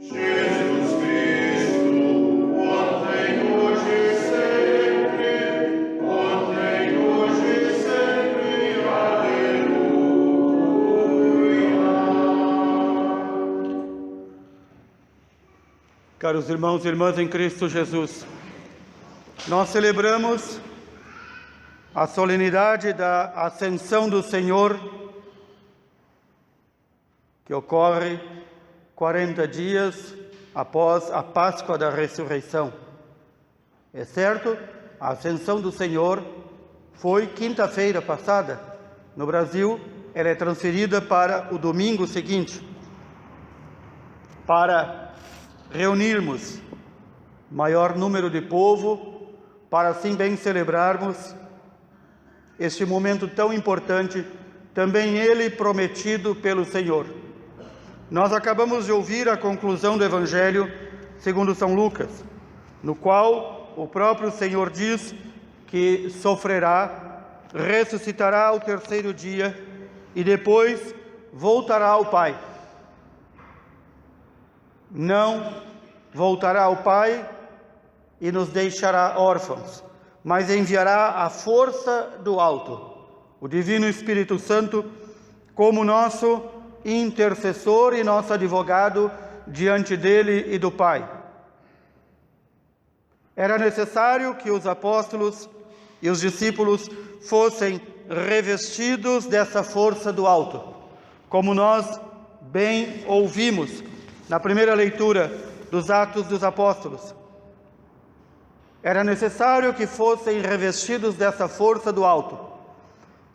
Jesus Cristo, ontem, hoje e sempre, aleluia. Caros irmãos e irmãs em Cristo Jesus, nós celebramos a solenidade da Ascensão do Senhor, que ocorre 40 dias após a Páscoa da Ressurreição. É certo, a Ascensão do Senhor foi quinta-feira passada. No Brasil, ela é transferida para o domingo seguinte, para reunirmos maior número de povo, para assim bem celebrarmos este momento tão importante, também ele prometido pelo Senhor. Nós acabamos de ouvir a conclusão do Evangelho segundo São Lucas, no qual o próprio Senhor diz que sofrerá, ressuscitará ao terceiro dia e depois voltará ao Pai. Não voltará ao Pai e nos deixará órfãos, mas enviará a força do alto, o Divino Espírito Santo, como nosso intercessor e nosso advogado diante dele e do Pai. Era necessário que os apóstolos e os discípulos fossem revestidos dessa força do alto, como nós bem ouvimos na primeira leitura dos Atos dos Apóstolos. Era necessário que fossem revestidos dessa força do alto,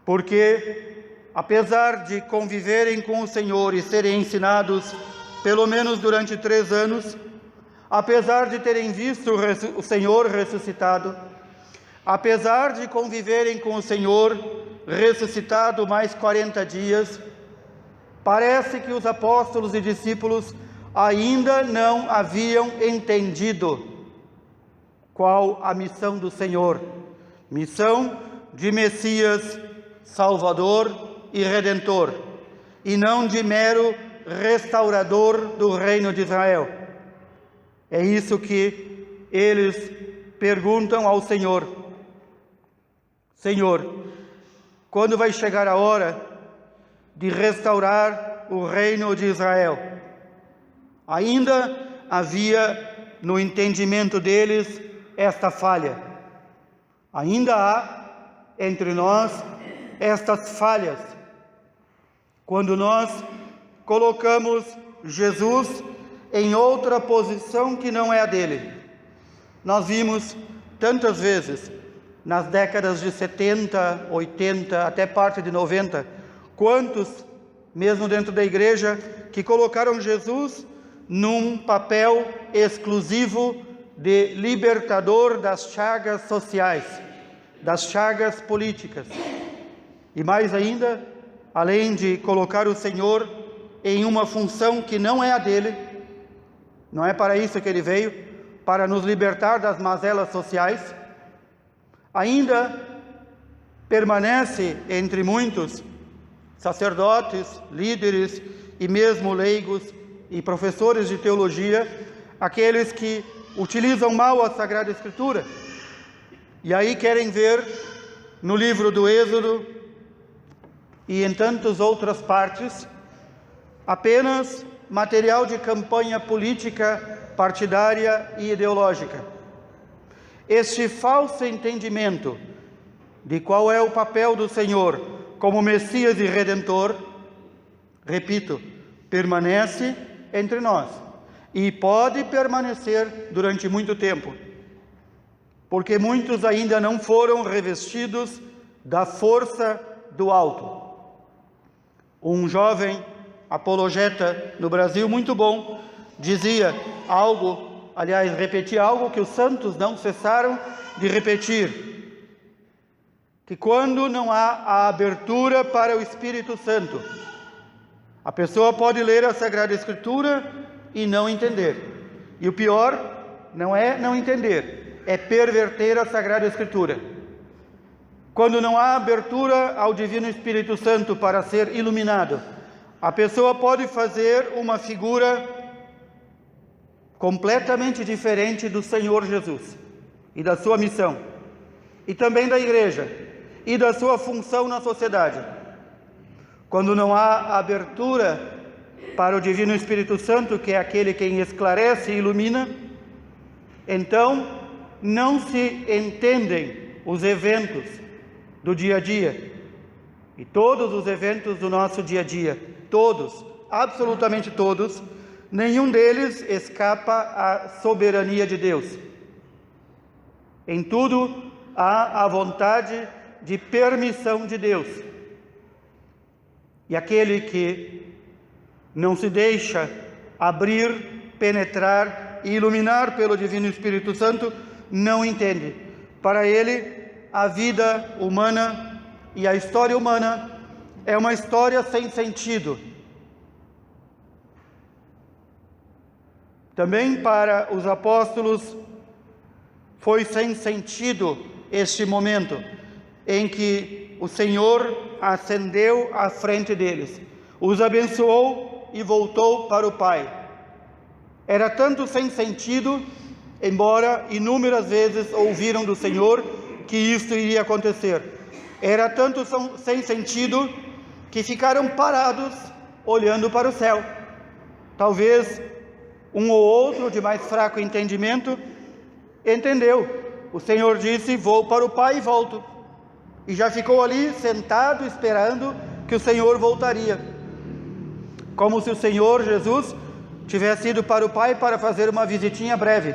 porque, apesar de conviverem com o Senhor e serem ensinados, pelo menos durante 3 anos, apesar de terem visto o Senhor ressuscitado, apesar de conviverem com o Senhor ressuscitado mais 40 dias, parece que os apóstolos e discípulos ainda não haviam entendido qual a missão do Senhor, missão de Messias, Salvador e Redentor, e não de mero restaurador do reino de Israel. É isso que eles perguntam ao Senhor: Senhor, quando vai chegar a hora de restaurar o reino de Israel? Ainda havia no entendimento deles esta falha. Ainda há entre nós estas falhas, quando nós colocamos Jesus em outra posição que não é a dele. Nós vimos tantas vezes, nas décadas de 70, 80, até parte de 90, quantos, mesmo dentro da igreja, que colocaram Jesus num papel exclusivo de libertador das chagas sociais, das chagas políticas. E mais ainda, além de colocar o Senhor em uma função que não é a dele, não é para isso que ele veio, para nos libertar das mazelas sociais, ainda permanece entre muitos sacerdotes, líderes e mesmo leigos e professores de teologia, aqueles que utilizam mal a Sagrada Escritura, e aí querem ver no livro do Êxodo e em tantas outras partes apenas material de campanha política, partidária e ideológica. Este falso entendimento de qual é o papel do Senhor como Messias e Redentor, repito, permanece entre nós. E pode permanecer durante muito tempo, porque muitos ainda não foram revestidos da força do alto. Um jovem apologeta no Brasil, muito bom, dizia algo, aliás, repetia algo que os santos não cessaram de repetir, que quando não há a abertura para o Espírito Santo, a pessoa pode ler a Sagrada Escritura e não entender. E o pior não é não entender, é perverter a Sagrada Escritura. Quando não há abertura ao Divino Espírito Santo para ser iluminado, a pessoa pode fazer uma figura completamente diferente do Senhor Jesus e da sua missão, e também da igreja e da sua função na sociedade. Quando não há abertura para o Divino Espírito Santo, que é aquele quem esclarece e ilumina, então não se entendem os eventos do dia a dia. E todos os eventos do nosso dia a dia, todos, absolutamente todos, nenhum deles escapa à soberania de Deus. Em tudo há a vontade de permissão de Deus. E aquele que não se deixa abrir, penetrar e iluminar pelo Divino Espírito Santo, não entende. Para ele, a vida humana e a história humana é uma história sem sentido. Também para os apóstolos foi sem sentido este momento em que o Senhor ascendeu à frente deles, os abençoou e voltou para o Pai. Era tanto sem sentido, embora inúmeras vezes ouviram do Senhor que isto iria acontecer. Era tanto sem sentido que ficaram parados olhando para o céu. Talvez um ou outro de mais fraco entendimento entendeu. O Senhor disse: vou para o Pai e volto. E já ficou ali sentado esperando que o Senhor voltaria. Como se o Senhor Jesus tivesse ido para o Pai para fazer uma visitinha breve.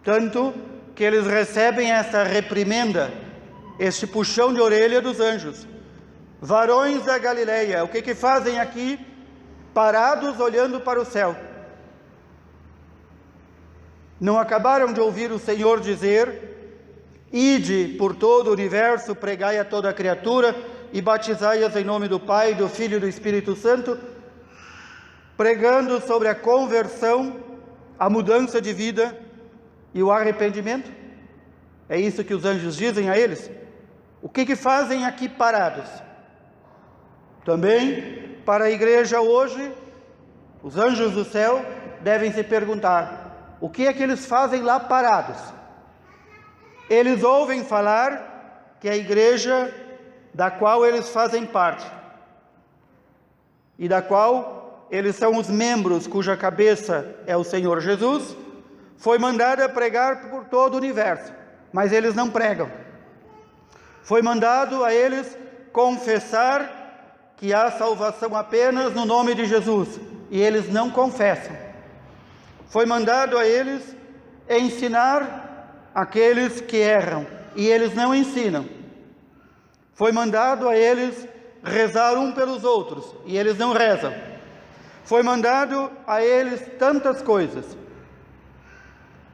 Tanto que eles recebem essa reprimenda, este puxão de orelha dos anjos. Varões da Galileia, o que fazem aqui, parados olhando para o céu? Não acabaram de ouvir o Senhor dizer: ide por todo o universo, pregai a toda a criatura e batizai-as em nome do Pai, do Filho e do Espírito Santo, pregando sobre a conversão, a mudança de vida e o arrependimento? É isso que os anjos dizem a eles? O que fazem aqui parados? Também, para a igreja hoje, os anjos do céu devem se perguntar: o que é que eles fazem lá parados? Eles ouvem falar que a igreja da qual eles fazem parte e da qual eles são os membros, cuja cabeça é o Senhor Jesus, foi mandada pregar por todo o universo, mas eles não pregam. Foi mandado a eles confessar que há salvação apenas no nome de Jesus, e eles não confessam. Foi mandado a eles ensinar aqueles que erram, e eles não ensinam. Foi mandado a eles rezar um pelos outros, e eles não rezam. Foi mandado a eles tantas coisas.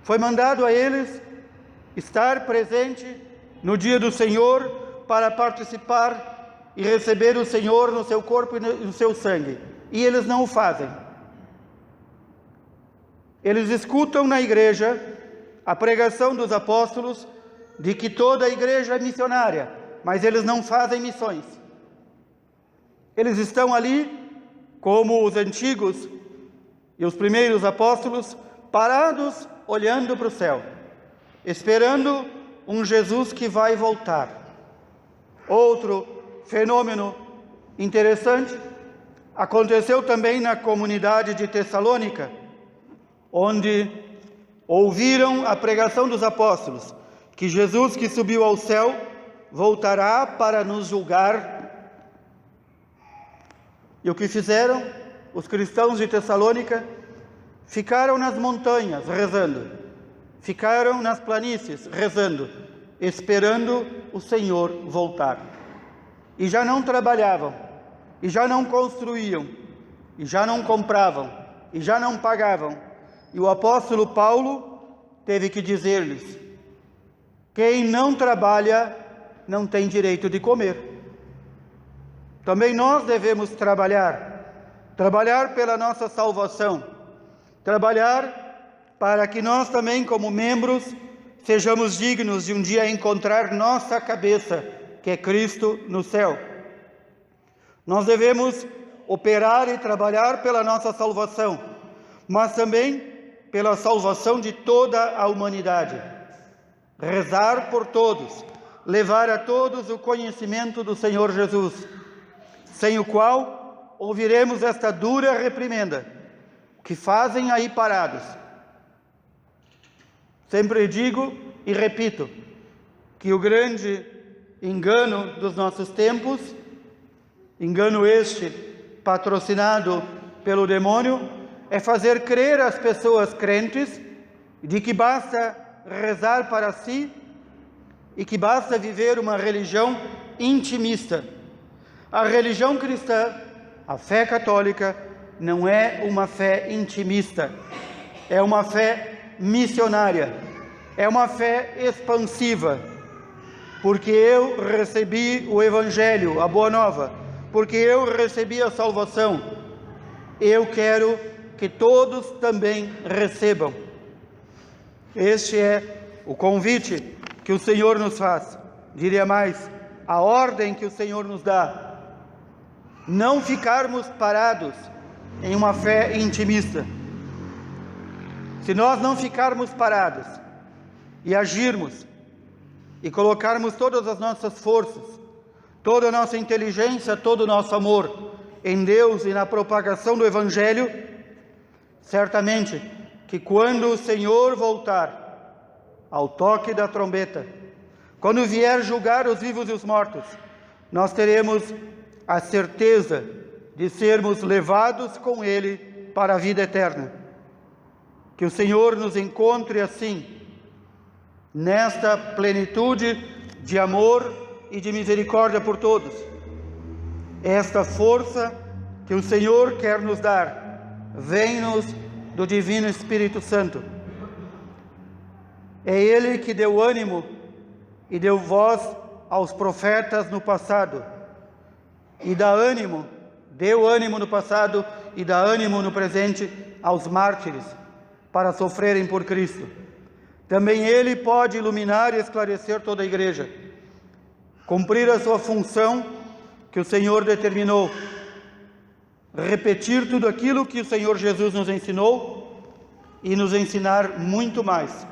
Foi mandado a eles estar presente no dia do Senhor para participar e receber o Senhor no seu corpo e no seu sangue. E eles não o fazem. Eles escutam na igreja a pregação dos apóstolos de que toda a igreja é missionária, mas eles não fazem missões. Eles estão ali, como os antigos e os primeiros apóstolos, parados, olhando para o céu, esperando um Jesus que vai voltar. Outro fenômeno interessante aconteceu também na comunidade de Tessalônica, onde ouviram a pregação dos apóstolos, que Jesus que subiu ao céu voltará para nos julgar. E o que fizeram? Os cristãos de Tessalônica ficaram nas montanhas rezando, ficaram nas planícies rezando, esperando o Senhor voltar. E já não trabalhavam, e já não construíam, e já não compravam, e já não pagavam. E o apóstolo Paulo teve que dizer-lhes: quem não trabalha não tem direito de comer. Também nós devemos trabalhar pela nossa salvação, trabalhar para que nós também, como membros, sejamos dignos de um dia encontrar nossa cabeça, que é Cristo, no céu. Nós devemos operar e trabalhar pela nossa salvação, mas também pela salvação de toda a humanidade. Rezar por todos, levar a todos o conhecimento do Senhor Jesus, sem o qual ouviremos esta dura reprimenda: que fazem aí parados? Sempre digo e repito que o grande engano dos nossos tempos, engano este patrocinado pelo demônio, é fazer crer às pessoas crentes de que basta rezar para si e que basta viver uma religião intimista. A religião cristã, a fé católica, não é uma fé intimista, é uma fé missionária, é uma fé expansiva, porque eu recebi o Evangelho, a Boa Nova, porque eu recebi a salvação, eu quero que todos também recebam. Este é o convite que o Senhor nos faz, diria mais, a ordem que o Senhor nos dá: não ficarmos parados em uma fé intimista. Se nós não ficarmos parados e agirmos e colocarmos todas as nossas forças, toda a nossa inteligência, todo o nosso amor em Deus e na propagação do Evangelho, certamente que quando o Senhor voltar ao toque da trombeta, quando vier julgar os vivos e os mortos, nós teremos a certeza de sermos levados com Ele para a vida eterna. Que o Senhor nos encontre assim, nesta plenitude de amor e de misericórdia por todos. Esta força que o Senhor quer nos dar, vem-nos do Divino Espírito Santo. É Ele que deu ânimo e deu voz aos profetas no passado, e dá ânimo, deu ânimo no passado e dá ânimo no presente aos mártires, para sofrerem por Cristo. Também Ele pode iluminar e esclarecer toda a Igreja, cumprir a sua função que o Senhor determinou, repetir tudo aquilo que o Senhor Jesus nos ensinou e nos ensinar muito mais,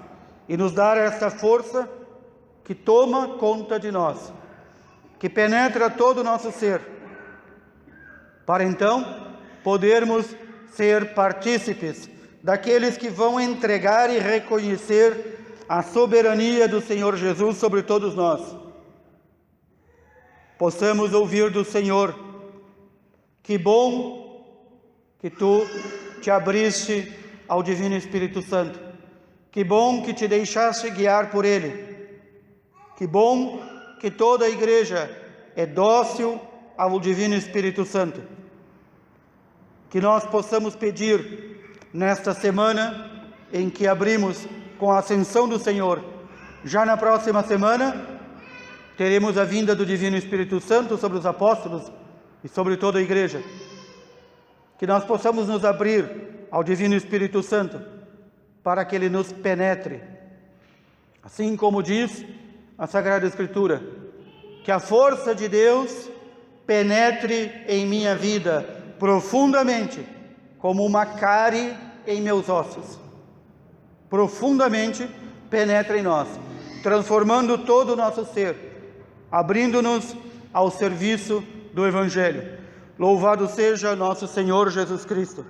e nos dar essa força que toma conta de nós, que penetra todo o nosso ser, para então podermos ser partícipes daqueles que vão entregar e reconhecer a soberania do Senhor Jesus sobre todos nós. Possamos ouvir do Senhor: que bom que tu te abriste ao Divino Espírito Santo, que bom que te deixaste guiar por Ele, que bom que toda a Igreja é dócil ao Divino Espírito Santo. Que nós possamos pedir nesta semana em que abrimos com a ascensão do Senhor, já na próxima semana teremos a vinda do Divino Espírito Santo sobre os apóstolos e sobre toda a Igreja. Que nós possamos nos abrir ao Divino Espírito Santo para que Ele nos penetre, assim como diz a Sagrada Escritura, que a força de Deus penetre em minha vida profundamente, como uma cárie em meus ossos. Profundamente penetra em nós, transformando todo o nosso ser, abrindo-nos ao serviço do Evangelho. Louvado seja nosso Senhor Jesus Cristo.